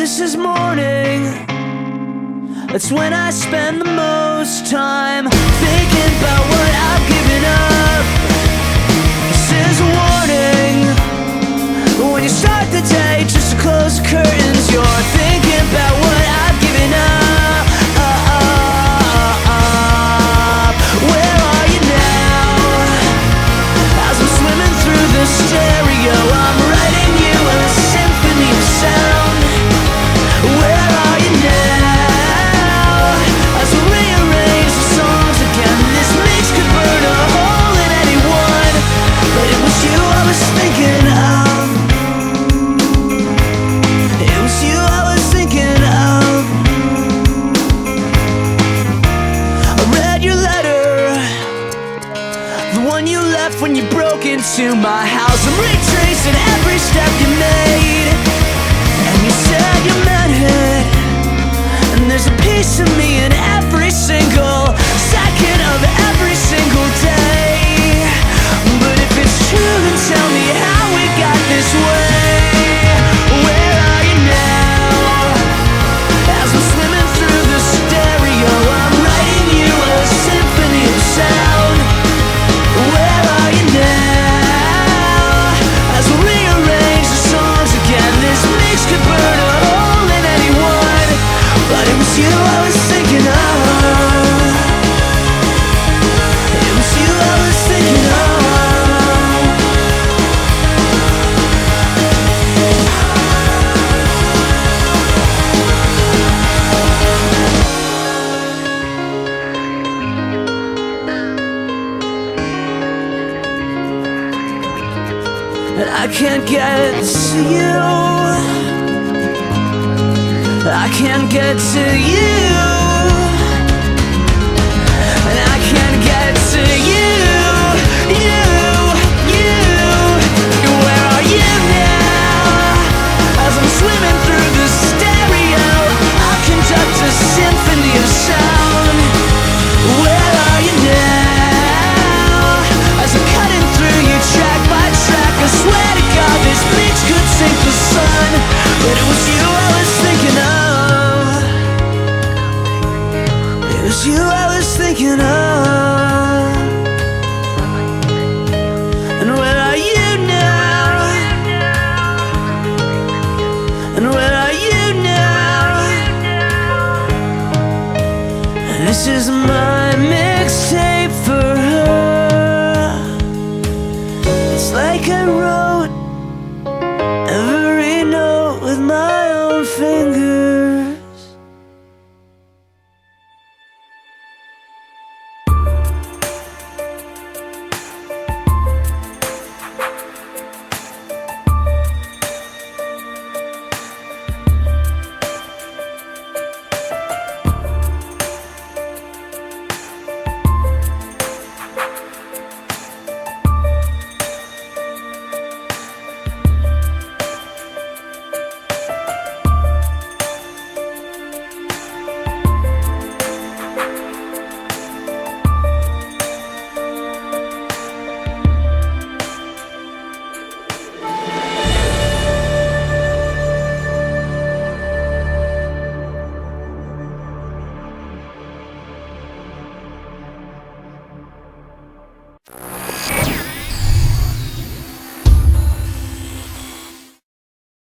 this is morning. That's when I spend the most time thinking about what I've given up. This is a warning. When you start the day just to close the curtains, you're thinking about what I've given up. Where are you now? As I'm swimming through the stereo, I'm writing you a symphony of sound. Where are you now? As we rearrange the songs again, this mix could burn a hole in anyone, but it was you I was thinking of. It was you I was thinking of. I read your letter, the one you left when you broke into my house. I'm retracing every step you made, and you said you meant it. And there's a piece of me in every single second of every single day. But if it's true, then tell me how we got this way. Where are you now? As I'm swimming through the stereo, I'm writing you a symphony of sound. Where are you now? As we rearrange the songs again, this mix could burn a hole in anyone, but it was you I was thinking of. It was you I was thinking of. And I can't get to you. I can't get to you.